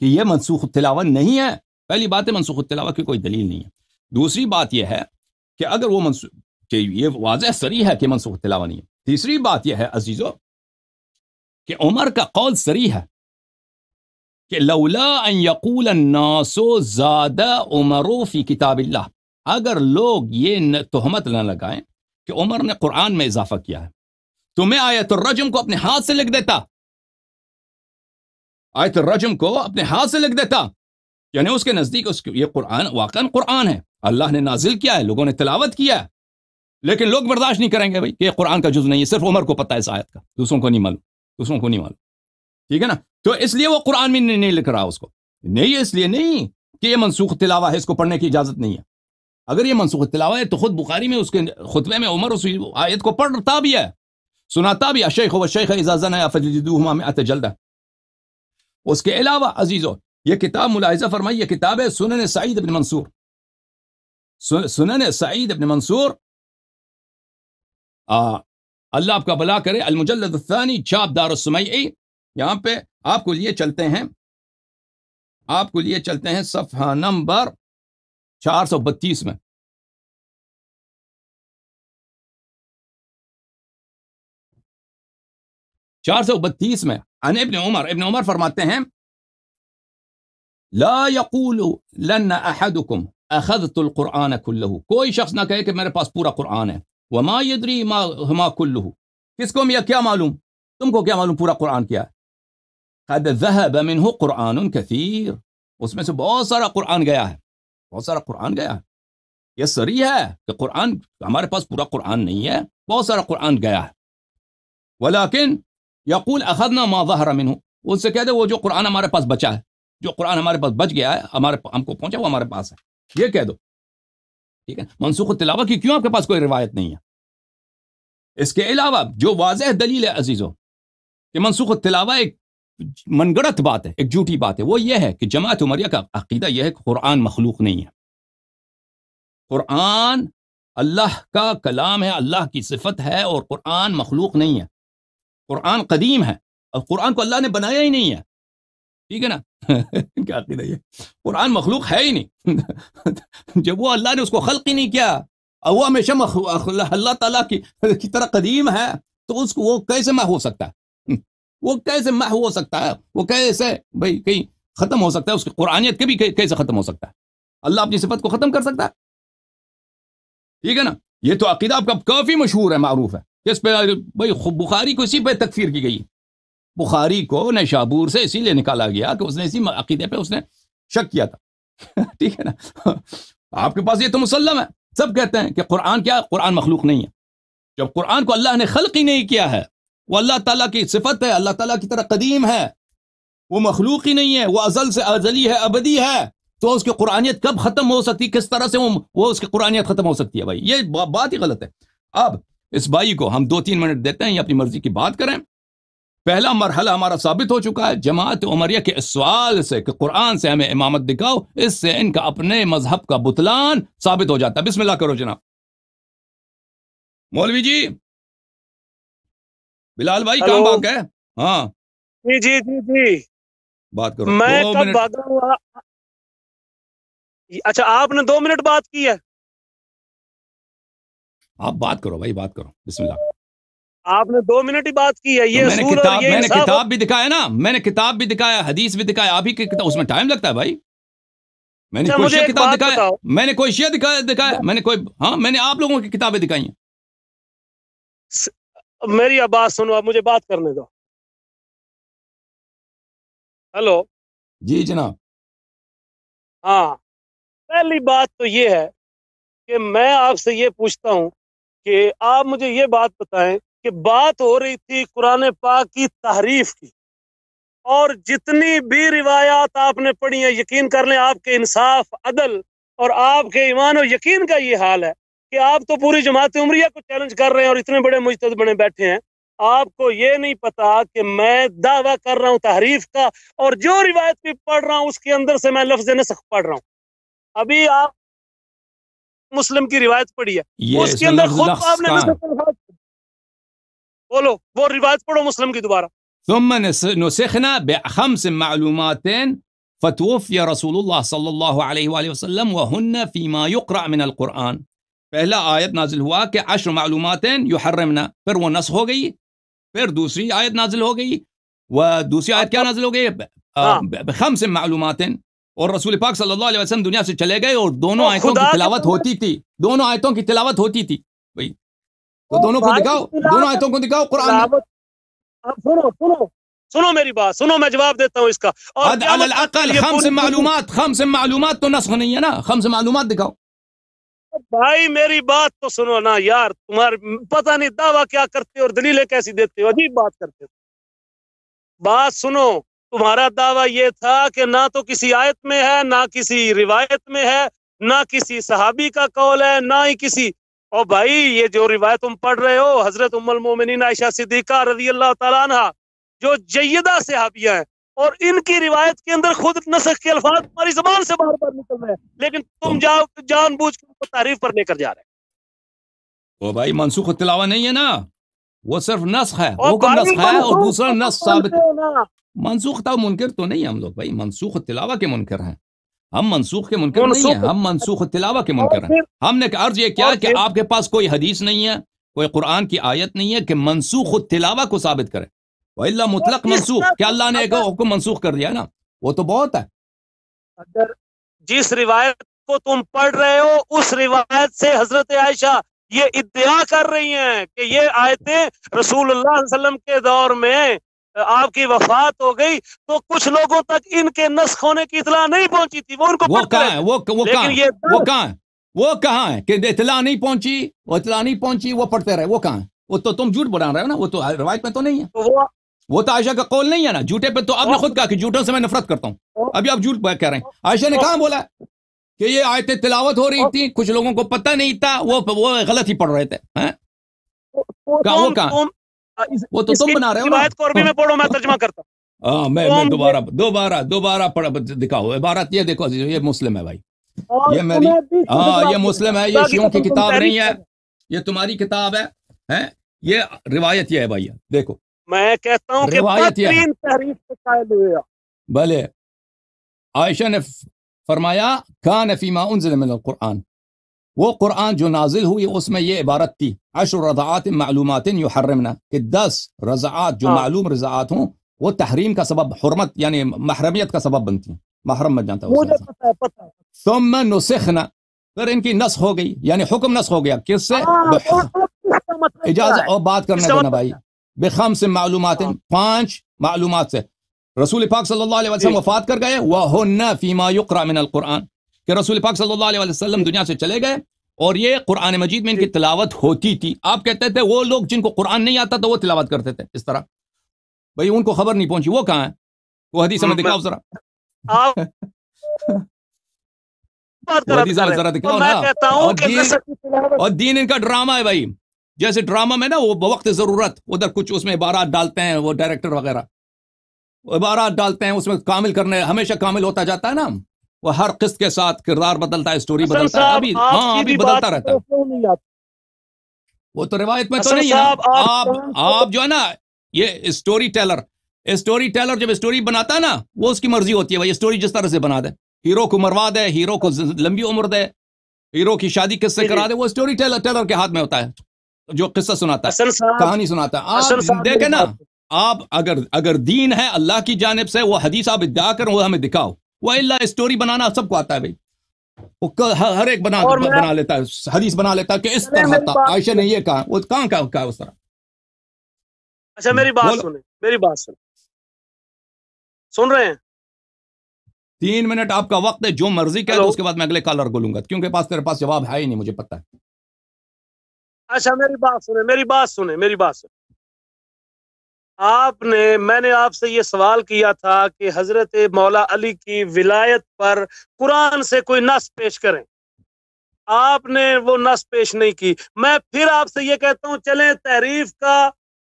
کہ یہ منسوخ التلاوہ نہیں ہے. پہلی بات ہے منسوخ التلاوہ کی کوئی دلیل نہیں ہے. دوسری بات یہ ہے کہ اگر وہ کہ یہ واضح صریح ہے کہ منسوخ التلاوہ نہیں ہے. تیسری بات یہ ہے عزیزو کہ عمر کا قول صریح ہے کہ لولا ان یقول الناس زاد عمر فی کتاب اللہ، اگر لوگ یہ تہمت نہ لگائیں کہ عمر نے قرآن میں اضافہ کیا ہے، تو میں آیت الرجم کو اپنے ہاتھ سے لکھ دیتا، آیت الرجم کو اپنے ہاتھ سے لکھ دیتا. یعنی اس کے نزدیک یہ قرآن واقعاً قرآن ہے، اللہ نے نازل کیا ہے، لوگوں نے تلاوت کیا ہے، لیکن لوگ برداشت نہیں کریں گے بھائی کہ یہ قرآن کا جز نہیں ہے، صرف عمر کو پتہ ہے اس آیت کا، دوسروں کو نہیں معلوم، ٹھیک ہے نا. تو اس لیے وہ قرآن میں نہیں لکھ رہا اس کو، نہیں اس لیے نہیں کہ یہ منسوخ تلاوہ ہے، اس کو پڑھنے کی اجازت نہیں ہے. اگر یہ منسوخ تلاوہ ہے تو خود بخاری میں اس کے خطبے میں عمر اس آیت کو پڑھتا بھی ہے، سناتا بھی، الشیخ والشیخ اذا زنیا فجلدوہما 100 جلدہ. اس کے علاوہ عزیزو یہ کتاب ملاحظہ فرمائی، یہ کتاب ہے سنن سعید بن منصور، سنن سعید بن منصور، اللہ آپ کا بھلا کرے، المجلد الثانی، چھاپ دار السمیعی. یہاں پہ آپ کو لیے چلتے ہیں صفحہ نمبر 432 میں. عن ابن عمر فرماتے ہیں لا یقول لن احدکم اخذت القرآن کلہ، کوئی شخص نہ کہے کہ میرے پاس پورا قرآن ہے، وما یدری ما کلہ، کس کو کیا معلوم، تم کو کیا معلوم پورا قرآن کیا ہے. قد ذهب منه قرآن کثیر، اس میں سے بہت سارا قرآن گیا ہے، یہ صریح ہے کہ قرآن ہمارے پاس پورا قرآن نہیں ہے، بہت سارا قرآن گیا ہے. ولیکن یقول اخذنا ما ظہر منہ، اس سے کہہ دے وہ جو قرآن ہمارے پاس بچا ہے، جو قرآن ہمارے پاس بچ گیا ہے، ہم کو پہنچا وہ ہمارے پاس ہے، یہ کہہ دو، ٹھیک ہے. منسوخ التلاوہ کی کیوں آپ کے پاس کوئی روایت نہیں ہے؟ اس کے علاوہ جو واضح دلیل ہے عزیزو کہ منسوخ التلاوہ ایک من گڑت بات ہے، ایک جھوٹی بات ہے، وہ یہ ہے کہ جماعت عمریہ کا عقیدہ یہ ہے کہ قرآن مخلوق نہیں ہے. قرآن اللہ کا کلام ہے، اللہ کی صفت ہے، اور قرآن مخلوق نہیں ہے، قرآن قدیم ہے، اور قرآن کو اللہ نے بنایا ہی نہیں ہے، ٹھیک ہے نا. کیا عقیدہ یہ، قرآن مخلوق ہے ہی نہیں. جب وہ اللہ نے اس کو خلق ہی نہیں کیا، اور وہ ہمیشہ اللہ تعالیٰ کی طرح قدیم ہے، تو اس کو وہ کیسے محو ہو سکتا ہے، وہ کیسے محو ہو سکتا ہے، وہ کیسے بھائی کہیں ختم ہو سکتا ہے، اس کی قرآنیت کبھی کیسے ختم ہو سکتا ہے؟ اللہ اپنی صفت کو ختم کر سکتا ہے؟ ٹھیک ہے نا. یہ تو عقیدہ آپ کا کافی مشہور ہے, معروف ہے. کس پہ بھائی؟ بخاری کو اسی پہ تکفیر کی گئی. بخاری کو نیشابور سے اسی لیے نکالا گیا کہ اس نے اسی عقیدے پہ اس نے شک کیا تھا. ٹھیک ہے نا. آپ کے پاس یہ تو مسلم ہے, سب کہتے ہیں کہ قرآن کیا, قرآن مخلوق نہیں ہے. جب قرآن کو اللہ نے خلق ہی نہیں کیا ہے, وہ اللہ تعالیٰ کی صفت ہے, اللہ تعالیٰ کی طرح قدیم ہے, وہ مخلوق ہی نہیں ہے, وہ ازل سے ازلی ہے, ابدی ہے, تو اس کی قرآنیت کب ختم ہو سکتی, کس طرح سے وہ اس کی قرآنیت ختم ہو سکتی ہے؟ بھائی یہ بات ہی غلط ہے. اب اس بھائی کو ہم 2-3 منٹ دیتے ہیں, یہ اپنی مرضی کی بات کریں. پہلا مرحلہ ہمارا ثابت ہو چکا ہے جماعت عمریہ کے اس سوال سے کہ قرآن سے ہمیں امامت دکھاؤ, اس سے ان کا اپنے مذہب کا بطلان ثابت ہو جاتا ہے. بسم اللہ کرو جناب. مولوی جی, بلال بھائی کہاں بھاگ گئے؟ ہاں جی جی جی جی بات کرو. میں کب بھاگا ہوں؟ اچھا آپ نے 2 منٹ بات کی ہے. آپ بات کرو بھائی, بات کرو. بسم اللہ. آپ نے 2 منٹ ہی بات کی ہے. یہ میں نے کتاب بھی دکھایا نا, میں نے کتاب بھی دکھایا, حدیث بھی دکھایا. آپ ہی کی کتاب, اس میں ٹائم لگتا ہے بھائی. میں نے کوئی شیعہ کتاب دکھایا, میں نے کوئی شیعہ دکھایا, میں نے کوئی, ہاں میں نے آپ لوگوں کی کتابیں دکھائی ہیں. میری اب بات سنو, اب مجھے بات کرنے دو. ہلو جی جناب. ہاں, پہلی بات تو یہ ہے کہ میں آپ سے یہ پوچھتا ہوں کہ آپ مجھے یہ بات بتائیں کہ بات ہو رہی تھی قرآن پاک کی تحریف کی, اور جتنی بھی روایات آپ نے پڑھی ہیں, یقین کر لیں آپ کے انصاف, عدل اور آپ کے ایمان و یقین کا یہ حال ہے کہ آپ تو پوری جماعت عمریہ کو چیلنج کر رہے ہیں اور اتنے بڑے مجتہد بنے بیٹھے ہیں. آپ کو یہ نہیں پتا کہ میں دعویٰ کر رہا ہوں تحریف کا, اور جو روایت بھی پڑھ رہا ہوں اس کے اندر سے میں لفظ نسخ پڑھ رہا ہوں. ابھی آپ مسلم کی روایت پڑھی ہے, اس کے اندر خود آپ نے بولو وہ روایت پڑھو مسلم کی دوبارہ. ثم نسخنا بخمس معلومات فتوفي رسول الله صلی اللہ علیہ وآلہ وسلم وهن فيما يقرأ من القرآن. پہلا آیت نازل ہوا کہ 10 معلومات یحرمنا, پھر وہ نسخ ہو گئی, پھر دوسری آیت نازل ہو گئی, دوسری آیت کیا نازل ہو گئی؟ بخمس معلومات. اور رسول پاک صلی اللہ علیہ وسلم دنیا سے چلے گئے اور دونوں آیتوں کی تلاوت ہوتی تھی, دونوں آیتوں کی تلاوت ہوتی تھی. بھائی تو دونوں کو دکھاؤ, دونوں آیتوں کو دکھاؤ قرآن میں. سنو سنو سنو میری بات سنو, میں جواب دیتا ہوں اس کا. اور علی الاقل 5 معلومات, 5 معلومات تو نسخ نہیں ہے نا, 5 معلومات دکھاؤ. بھائی میری بات تو سنو نا یار, تمہارے پتہ نہیں دعویٰ کیا کرتے اور دلیلیں کیسی دیتے ہو, عجیب بات کرتے ہو. بات سنو, تمہارا دعویٰ یہ تھا کہ نہ تو کسی آیت میں ہے, نہ کسی روایت میں ہے, نہ کسی صحابی کا قول ہے, نہ ہی کسی. اور بھائی یہ جو روایت تم پڑھ رہے ہو, حضرت ام المومنین عائشہ صدیقہ رضی اللہ تعالیٰ عنہ جو جیدہ صحابیہ ہیں, اور ان کی روایت کے اندر خود نسخ کے الفاظ تمہاری زبان سے بار بار نکل رہے ہیں, لیکن تم جان بوجھ کے ان کو تعریف پر لے کر جا رہے ہیں. وہ بھائی منسوخ التلاوہ نہیں ہے نا, وہ صرف نسخ ہے, حکم نسخ ہے, اور دوسرا نسخ ثابت. منسوخ تو منکر تو نہیں ہم لوگ بھائی, منسوخ التلاوہ کے منکر ہیں ہم, منسوخ کے منکر نہیں ہیں ہم, منسوخ التلاوہ کے منکر ہیں. ہم نے عرض یہ کیا کہ آپ کے پاس کوئی حدیث نہیں ہے, کوئی قرآن کی آیت نہیں ہے کہ منسوخ التلاوہ کو ثابت کرے. وَإِلَّا مطلق منسوخ, کہ اللہ نے ایک حکم منسوخ کر دیا نا, وہ تو بہت ہے. اگر جس روایت کو تم پڑھ رہے ہو اس روایت سے حضرت عائشہ یہ ادعا کر رہی ہیں کہ یہ آیتیں رسول اللہ صلی اللہ علیہ وسلم کے دور میں آپ کی وفات ہو گئی, تو کچھ لوگوں تک ان کے نسخ ہونے کی اطلاع نہیں پہنچی تھی, وہ ان کو کہاں ہے, وہ کہاں ہے کہ اطلاع نہیں پہنچی, وہ اطلاع نہیں پہنچی, وہ پڑھتے رہے, وہ کہاں ہے؟ وہ تو تم جھوٹ بنا رہے ہو نا, وہ تو روایت میں تو نہیں ہے, وہ تو عائشہ کا قول نہیں ہے نا. جھوٹے پہ تو آپ نے خود کہا کہ جھوٹوں سے میں نفرت کرتا ہوں, ابھی آپ جھوٹ کہہ رہے ہیں. عائشہ نے کہاں بولا کہ یہ آیتیں تلاوت ہو رہی تھی, کچھ لوگوں کو پتہ نہیں تھا, وہ غلط ہی پڑھ رہے تھے. وہ کہاں, وہ تو تم بنا رہے ہو نا. روایت کو عربی میں پڑھو, میں ترجمہ کرتا ہوں. ہاں میں دوبارہ پڑھ دکھاؤ عبارت, یہ دیکھو یہ مسلم ہے بھائی, یہ میری, ہاں یہ مسلم ہے, یہ شیعوں کی کتاب نہیں ہے, یہ تمہاری کتاب ہے, یہ روایت یہ ہے بھائی, دیکھو میں کہتا ہوں کہ بدترین تحریف سے قائل ہوئے. بھلے عائشہ نے فرمایا کان فیما انزل من القرآن, وہ قرآن جو نازل ہوئی اس میں یہ عبارت تھی 10 رضعات معلومات یحرمنا, کہ 10 رضعات جو معلوم رضعات ہوں وہ تحریم کا سبب, حرمت یعنی محرمیت کا سبب بنتی ہیں, محرم بن جاتا ہے. ثم نسخنا, پھر ان کی نسخ ہو گئی، یعنی حکم نسخ ہو گیا کس سے؟ اجازت اور بات کرنے دینا بھائی. بخمس معلومات، 5 معلومات سے. رسول پاک صلی اللہ علیہ وسلم وفات کر گئے، وَهُنَّ فِيمَا يُقْرَأَ مِنَ الْقُرْآنِ، کہ رسول پاک صلی اللہ علیہ وسلم دنیا سے چلے گئے اور یہ قرآن مجید میں ان کی تلاوت ہوتی تھی. آپ کہتے تھے وہ لوگ جن کو قرآن نہیں آتا تو وہ تلاوت کرتے تھے اس طرح. بھئی ان کو خبر نہیں پہنچی، وہ کہاں ہے؟ وہ حدیث میں دکھاؤ ذرا. وہ حدیث میں ذرا دکھاؤ نا. اور دین ان کا ڈرامہ ہے بھائی. جیسے ڈرامہ میں نا وہ بوقت ضرورت ادھر کچھ اس میں عبارات ڈالتے ہیں وہ ڈائریکٹر وغیرہ، عبارات ڈالتے ہیں اس میں کامل کرنے، ہمیشہ کامل ہوتا جاتا ہے نا. وہ ہر قسط کے ساتھ کردار بدلتا ہے، اسٹوری بدلتا ہے. ابھی بدلتا رہتا ہے. وہ تو روایت میں تو نہیں ہے. آپ جو ہے نا یہ اسٹوری ٹیلر جب اسٹوری بناتا ہے نا وہ اس کی مرضی ہوتی ہے بھائی اسٹوری جس طرح سے بنا دے. ہیرو کو مروا دے، ہیرو کو لمبی عمر دے، ہیرو کی شادی کس سے کرا دے، وہ اسٹوری ٹیلر کے ہاتھ میں ہوتا ہے جو قصہ سناتا ہے، کہانی سناتا ہے. آپ دیکھیں نا، آپ اگر دین ہے اللہ کی جانب سے، وہ حدیث آپ ادعا کریں وہ ہمیں دکھاؤ. وہ اللہ اسٹوری بنانا سب کو آتا ہے بھائی. وہ ہر ایک بنا لیتا ہے، حدیث بنا لیتا ہے کہ اس طرح تھا، عائشہ نے یہ کہا، وہ کہاں کہا اس طرح. اچھا میری بات سن رہے ہیں؟ 3 منٹ آپ کا وقت ہے، جو مرضی کہہ دو، اس کے بعد میں اگلے کالر کو لوں گا کیونکہ تیرے پاس جواب ہے ہی نہیں، مجھے پتہ ہے. اچھا میری بات سنیں. میں نے آپ سے یہ سوال کیا تھا کہ حضرت مولا علی کی ولایت پر قرآن سے کوئی نص پیش کریں. آپ نے وہ نص پیش نہیں کی. میں پھر آپ سے یہ کہتا ہوں چلیں تحریف کا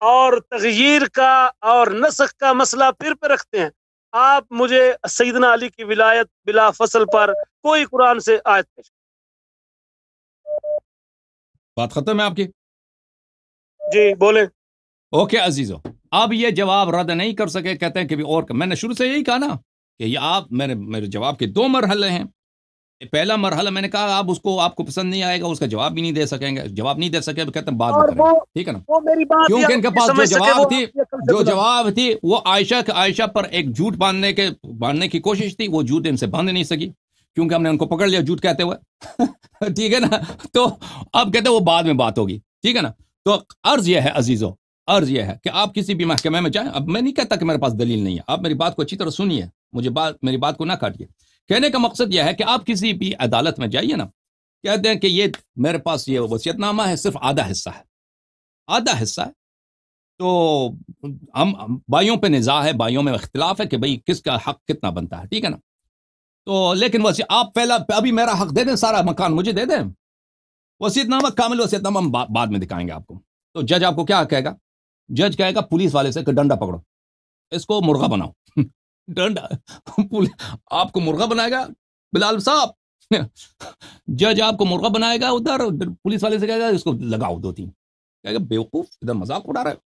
اور تغییر کا اور نسخ کا مسئلہ پھر پہ رکھتے ہیں. آپ مجھے سیدنا علی کی ولایت بلا فصل پر کوئی قرآن سے آیت پیش. بات ختم ہے آپ کی؟ جی بولیں. اوکے عزیزو، اب یہ جواب رد نہیں کر سکے، کہتے ہیں کہ اور میں نے شروع سے یہی کہا نا کہ یہ میرے جواب کے 2 مرحلے ہیں. پہلا مرحلہ میں نے کہا آپ کو پسند نہیں آئے گا، اس کا جواب بھی نہیں دے سکیں گے، جواب نہیں دے سکے کہتے ہیں بعد میں کریں. ٹھیک ہے نا؟ کیونکہ ان کے پاس جو جواب تھی وہ عائشہ پر ایک جھوٹ باندھنے کی کوشش تھی. وہ جھوٹ ان سے باندھ نہیں سکی کیونکہ ہم نے ان کو پکڑ لیا جھوٹ کہتے ہوئے. ٹھیک ہے نا؟ تو اب کہتے ہیں وہ بعد میں بات ہوگی. ٹھیک ہے نا؟ تو عرض یہ ہے عزیزو، عرض یہ ہے کہ آپ کسی بھی محکمے میں جائیں. اب میں نہیں کہتا کہ میرے پاس دلیل نہیں ہے، آپ میری بات کو اچھی طرح سنیے، میری بات کو نہ کاٹیے. کہنے کا مقصد یہ ہے کہ آپ کسی بھی عدالت میں جائیے نا، کہتے ہیں کہ یہ میرے پاس یہ وصیت نامہ ہے، صرف آدھا حصہ ہے. تو ہم بھائیوں پہ نزاع ہے، بھائیوں میں اختلاف ہے کہ بھئی کس کا حق کتنا بنتا ہے. ٹھیک ہے نا؟ تو لیکن آپ پہلا ابھی میرا حق دے دیں، سارا مکان مجھے دے دیں. وصیت نامہ، کامل وصیت نامہ ہم بعد میں دکھائیں گے آپ کو. تو جج آپ کو کیا کہے گا؟ جج کہے گا پولیس والے سے کہ ڈنڈا پکڑو، اس کو مرغا بناؤ. ڈنڈا آپ کو مرغا بنائے گا بلال صاحب. جج آپ کو مرغا بنائے گا، ادھر پولیس والے سے کہے گا اس کو لگاؤ 2-3. کہے گا بیوقوف، ادھر مذاق اڑا رہے ہو.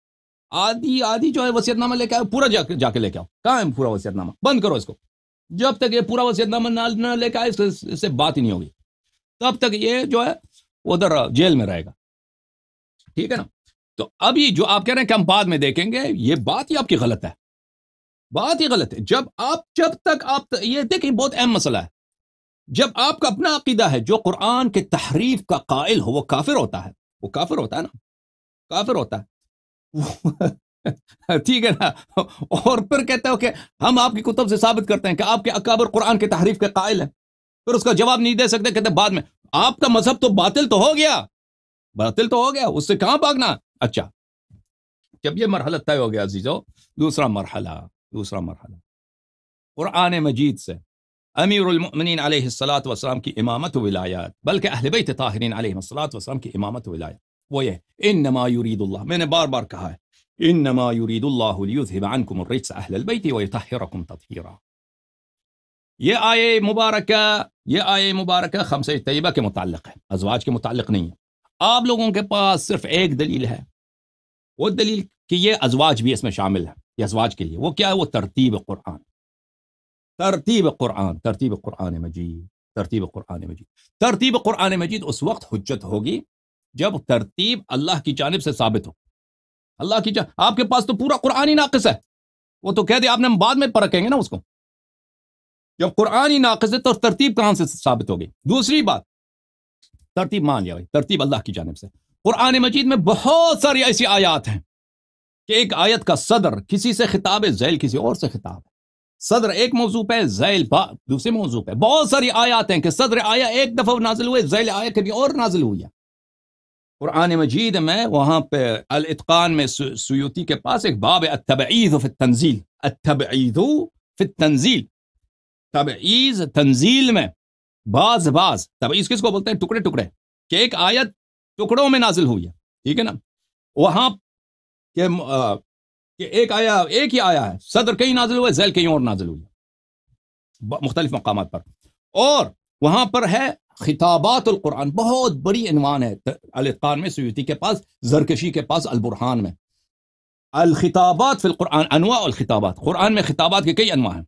آدھی جو ہے وصیت نامہ لے کے آؤ، پورا جا کے لے کے آؤ. کہاں ہے پورا وصیت نامہ؟ بند کرو اس کو. جب تک یہ پورا وصیت نامہ نہ لے کے آئے اس سے بات ہی نہیں ہوگی، تب تک یہ جو ہے ادھر جیل میں رہے گا. ٹھیک ہے نا؟ تو ابھی جو آپ کہہ رہے ہیں کہ ہم بعد میں دیکھیں گے، یہ بات ہی آپ کی غلط ہے، بات ہی غلط ہے. جب تک آپ یہ دیکھیں، بہت اہم مسئلہ ہے. جب آپ کا اپنا عقیدہ ہے، جو قرآن کے تحریف کا قائل ہو وہ کافر ہوتا ہے نا، کافر ہوتا ہے. ٹھیک ہے نا؟ اور پھر کہتے ہو کہ ہم آپ کی کتب سے ثابت کرتے ہیں کہ آپ کے اکابر قرآن کے تحریف کے قائل ہیں، پھر اس کا جواب نہیں دے سکتے، کہتے ہیں بعد میں. آپ کا مذہب تو باطل تو ہو گیا، اس سے کہاں بھاگنا. اچھا، جب یہ مرحلہ طے ہو گیا عزیزو، دوسرا مرحلہ قرآن مجید سے امیر المؤمنین علیہ الصلاۃ والسلام کی امامت و ولایات، بلکہ اہل بیت طاہرین علیہ الصلاۃ والسلام کی امامت و ولایات. وہ یہ انما یرید اللہ، میں نے بار بار کہا ہے، انما یرید اللہ لیذھب عنکم الرجس اہل البیت ویطہرکم تطہیرا. یہ آیے مبارکہ خمسہ طیبہ کے متعلق ہے، ازواج کے متعلق نہیں ہے. آپ لوگوں کے پاس صرف ایک دلیل ہے، وہ دلیل کہ یہ ازواج بھی اس میں شامل ہے، یہ ازواج کے لیے. وہ کیا ہے؟ وہ ترتیب قرآن مجید. ترتیب قرآن مجید اس وقت حجت ہوگی جب ترتیب اللہ کی جانب سے ثابت ہو. آپ کے پاس تو پورا قرآن ہی ناقص ہے، وہ تو کہہ دے آپ نے، ہم بعد میں پرکھیں گے نا اس کو. جب قرآن ہی ناقص ہے تو ترتیب کہاں سے ثابت ہوگی؟ دوسری بات، ترتیب مان لیا بھائی، ترتیب اللہ کی جانب سے۔ قرآن مجید میں بہت ساری ایسی آیات ہیں کہ ایک آیت کا صدر کسی سے خطاب ہے، ذیل کسی اور سے خطاب ہے، صدر ایک موضوع پہ، ذیل دوسرے موضوع پہ۔ بہت ساری آیات ہیں کہ صدر آیا ایک دفعہ نازل ہوئے، ذیل آیا کبھی اور نازل ہوئی ہے قرآن مجید میں۔ وہاں پہ الاتقان میں سیوطی کے پاس ایک باب ہے التبعیض فی التنزیل، التبعیض فی التنزیل، تبعیض تنزیل میں بعض تبعیض کس کو بولتے ہیں؟ ٹکڑے ٹکڑے، کہ ایک آیت ٹکڑوں میں نازل ہوئی ہے، ٹھیک ہے نا، وہاں کہ ایک ہی آیا ہے، صدر کہیں نازل ہوا ہے، ذیل کہیں اور نازل ہوئی ہے مختلف مقامات پر۔ اور وہاں پر ہے خطابات القرآن، بہت بڑی عنوان ہے الاتقان میں سیوطی کے پاس، زرکشی کے پاس البرہان میں، الخطابات فی القرآن، انواع الخطابات، قرآن میں خطابات کے کئی انواع ہیں،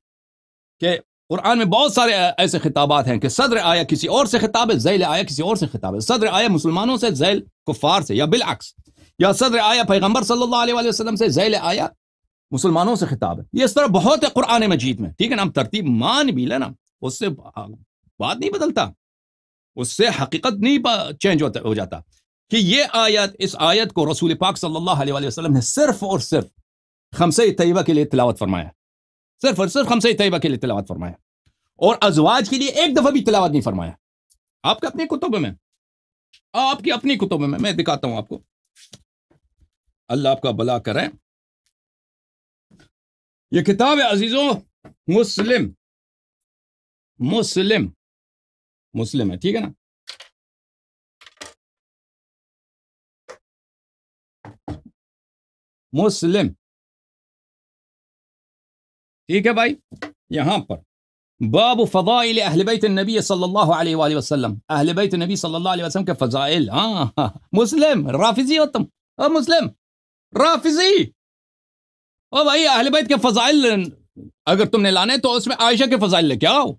کہ قرآن میں بہت سارے ایسے خطابات ہیں کہ صدر آیا کسی اور سے خطاب ہے، ذیل آیا کسی اور سے خطاب ہے، صدر آیا مسلمانوں سے، ذیل کفار سے، یا بالعکس، یا صدر آیا پیغمبر صلی اللہ علیہ وآلہ وسلم سے، ذیل آیا مسلمانوں سے خطاب ہے۔ یہ اس طرح بہت ہے قرآن مجید میں، ٹھیک ہے نا، ہم ترتیب مان بھی لینا، اس سے بات نہیں بدلتا، اس سے حقیقت نہیں چینج ہو جاتا کہ یہ آیت، اس آیت کو رسول پاک صلی اللہ علیہ وآلہ وسلم نے صرف اور صرف خمسہ طیبہ کے لیے تلاوت فرمایا، صرف اور صرف خمسہ طیبہ کے لیے تلاوت فرمایا، اور ازواج کے لیے ایک دفعہ بھی تلاوت نہیں فرمایا۔ آپ کے اپنی کتب میں، آپ کی اپنی کتب میں دکھاتا ہوں آپ کو، اللہ آپ کا بھلا کرے۔ یہ کتاب ہے عزیزوں، مسلم ہے، ٹھیک ہے نا، مسلم، ٹھیک ہے بھائی۔ یہاں پر باب فضائل اہل بیت النبی صلی اللہ علیہ وآلہ وسلم، اہل بیت نبی صلی اللہ علیہ وسلم کے فضائل۔ ہاں مسلم، رافضی ہو تم، او مسلم رافضی، او بھائی اہل بیت کے فضائل اگر تم نے لانے تو اس میں عائشہ کے فضائل لے کے آؤ،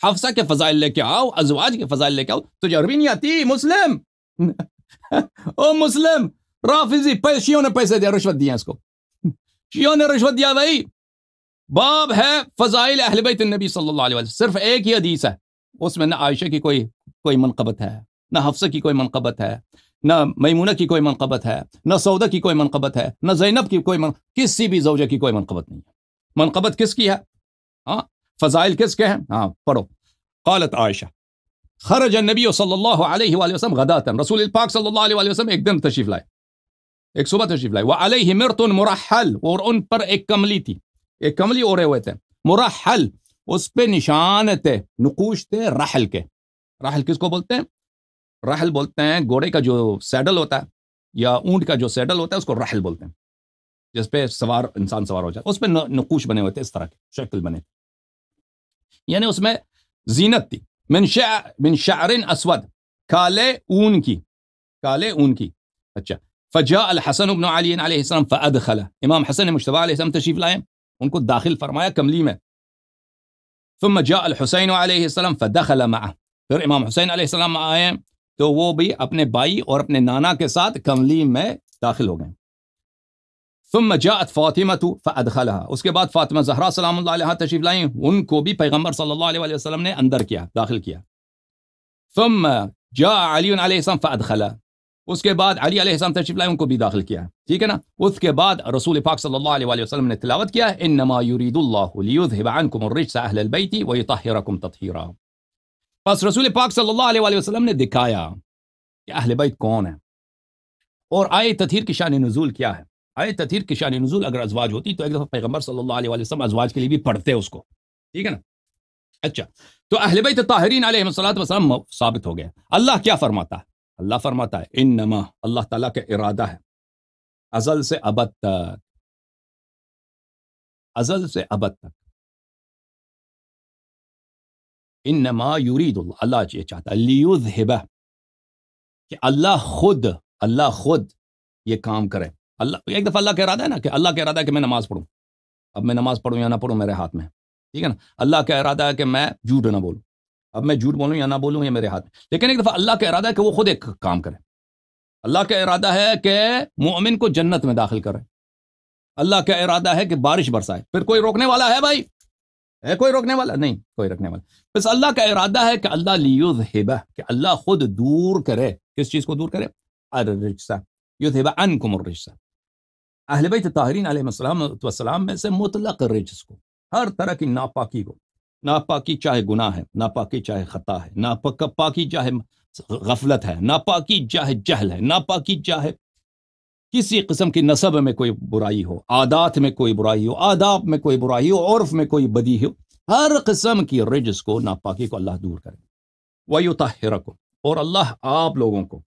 حفصہ کے فضائل لے کے آؤ، ازواج کے فضائل لے کے آؤ، تجھے عربی نہیں آتی مسلم؟ او مسلم رافضی، شیعوں نے پیسے دیا، رشوت دیا اس کو، شیعوں نے رشوت دیا بھائی۔ باب ہے فضائل اہل بیت النبی صلی اللہ علیہ وسلم، صرف ایک ہی حدیث ہے، اس میں نہ عائشہ کی کوئی منقبت ہے، نہ حفصہ کی کوئی منقبت ہے، نہ میمونہ کی کوئی منقبت ہے، نہ سودہ کی کوئی منقبت ہے، نہ زینب کی کسی بھی زوجہ کی کوئی منقبت نہیں ہے۔ منقبت کس کی ہے؟ ہاں، فضائل کس کے ہیں؟ ہاں پڑھو۔ قالت عائشہ خرج النبی صلی اللہ علیہ وآلہ وسلم غداۃ، رسول پاک صلی اللہ علیہ وآلہ وسلم ایک دن تشریف لائے، ایک صبح تشریف لائے، وعلیہ مرط مرحل، اور ان پر ایک کملی تھی، ایک کملی اوڑے ہوئے تھے، مرحل، اس پہ نشان تھے، نقوش تھے رحل کے۔ رحل کس کو بولتے ہیں؟ رحل بولتے ہیں گھوڑے کا جو سیڈل ہوتا ہے یا اونٹ کا جو سیڈل ہوتا ہے، اس کو رحل بولتے ہیں، جس پہ انسان سوار ہو جائے، اس پہ نقوش بنے ہوئے تھے، اس طرح کے شکل بنے تھے، یعنی اس میں زینت تھی، من شعر اسود، کالے اون کی۔ اچھا، فجاء الحسن بن علی علیہ السلام فادخل، امام حسن مجتبی علیہ السلام تشریف لائے، ان کو داخل فرمایا کملی میں۔ ثم جاء الحسین علیہ السلام فدخل معه، پھر امام حسین علیہ السلام آئے تو وہ بھی اپنے بھائی اور اپنے نانا کے ساتھ کملی میں داخل ہو گئے۔ ثم جاءت فاطمہ فادخلها، اس کے بعد فاطمہ زہرا سلام اللہ علیہا تشریف لائیں، ان کو بھی پیغمبر صلی اللہ علیہ وآلہ وسلم نے اندر کیا، داخل کیا۔ ثم جاء علی علیہ السلام فادخلہ، اس کے بعد علی علیہ السلام تشریف لائے، ان کو بھی داخل کیا، ٹھیک ہے نا۔ اس کے بعد رسول پاک صلی اللہ علیہ وآلہ وسلم نے تلاوت کیا، انما یرید اللہ لیذھب عنکم الرجس اہل البیت ویطہرکم تطہیرا۔ بس رسول پاک صلی اللہ علیہ وآلہ وسلم نے دکھایا کہ اہل بیت کون ہے، اور آئے تطہیر کی شان نزول کیا ہے۔ آئے تطہیر کی شان نزول اگر ازواج ہوتی تو ایک دفعہ پیغمبر صلی اللہ علیہ وآلہ وسلم ازواج کے لیے بھی پڑھتے اس کو، ٹھیک ہے نا۔ اچھا، تو اہل بیت طاہرین علیہم الصلوۃ والسلام ثابت ہو گیا۔ اللہ کیا فرماتا ہے؟ اللہ فرماتا ہے انما، اللہ تعالیٰ کا ارادہ ہے ازل سے ابد تک، ازل سے ابد تک، انما یرید اللہ یہ چاہتا ہے لیذھب، کہ اللہ خود یہ کام کرے۔ اللہ ایک دفعہ اللہ کا ارادہ ہے نا، کہ اللہ کا ارادہ ہے کہ میں نماز پڑھوں، اب میں نماز پڑھوں یا نہ پڑھوں میرے ہاتھ میں، ٹھیک ہے نا۔ اللہ کا ارادہ ہے کہ میں جھوٹ نہ بولوں، اب میں جھوٹ بولوں یا نہ بولوں یہ میرے ہاتھ میں، لیکن ایک دفعہ اللہ کا ارادہ ہے کہ وہ خود ایک کام کرے۔ اللہ کا ارادہ ہے کہ مومن کو جنت میں داخل کرے، اللہ کا ارادہ ہے کہ بارش برسائے، پھر کوئی روکنے والا ہے بھائی؟ ہے کوئی روکنے والا؟ نہیں کوئی روکنے والا۔ بس اللہ کا ارادہ ہے کہ اللہ لیذہبہ، کہ اللہ خود دور کرے، کس چیز کو دور کرے؟ الرجس، یذہب عنکم الرجس، اہل بیت طاہرین علیہ السلام میں سے مطلق رجس کو، ہر طرح کی ناپاکی کو، ناپاکی چاہے گناہ ہے، ناپاکی چاہے خطا ہے، ناپاکی چاہے غفلت ہے، ناپاکی چاہے جہل ہے، ناپاکی چاہے کسی قسم کی نسب میں کوئی برائی ہو، عادات میں کوئی برائی ہو، آداب میں کوئی برائی ہو، عرف میں کوئی بدی ہو، ہر قسم کی رجس کو، ناپاکی کو اللہ دور کرے۔ وَيُطَهِّرَكُمْ، اور اللہ آپ لوگوں کو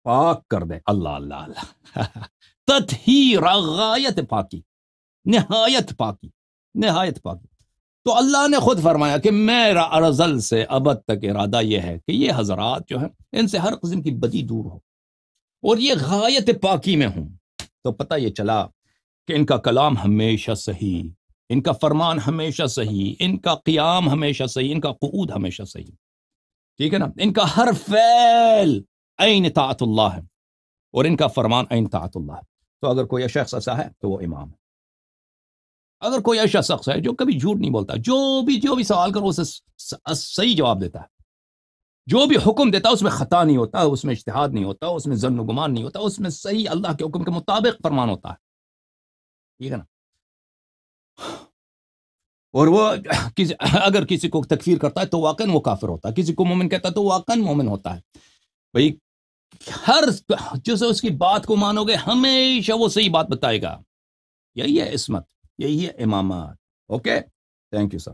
پاک کر دے۔ اللہ اللہ اللہ تطہیر، غایت پاکی، نہایت پاکی، نہایت پاکی۔ تو اللہ نے خود فرمایا کہ میرا ازل سے ابد تک ارادہ یہ ہے کہ یہ حضرات جو ہیں ان سے ہر قسم کی بدی دور ہو، اور یہ غایت پاکی میں ہوں۔ تو پتہ یہ چلا کہ ان کا کلام ہمیشہ صحیح، ان کا فرمان ہمیشہ صحیح، ان کا قیام ہمیشہ صحیح، ان کا قعود ہمیشہ صحیح، ٹھیک ہے نا؟ ان کا ہر فعل عین طاعت اللہ ہے، اور ان کا فرمان عین طاعت اللہ ہے۔ تو اگر کوئی شخص ایسا ہے تو وہ امام ہے۔ اگر کوئی ایسا شخص ہے جو کبھی جھوٹ نہیں بولتا، جو بھی سوال کرو اسے صحیح جواب دیتا ہے، جو بھی حکم دیتا ہے اس میں خطا نہیں ہوتا، اس میں اجتہاد نہیں ہوتا، اس میں ظن و گمان نہیں ہوتا، اس میں صحیح اللہ کے حکم کے مطابق فرمان ہوتا ہے، ٹھیک ہے نا؟ اور وہ اگر کسی کو تکفیر کرتا ہے تو واقعاً وہ کافر ہوتا ہے، کسی کو مومن کہتا ہے تو واقعاً مومن ہوتا ہے۔ بھئی ہر جیسے اس کی بات کو مانو گے ہمیشہ وہ صحیح بات بتائے گا۔ یہی ہے عصمت، یہی ہے امامات۔ Okay, thank you sir.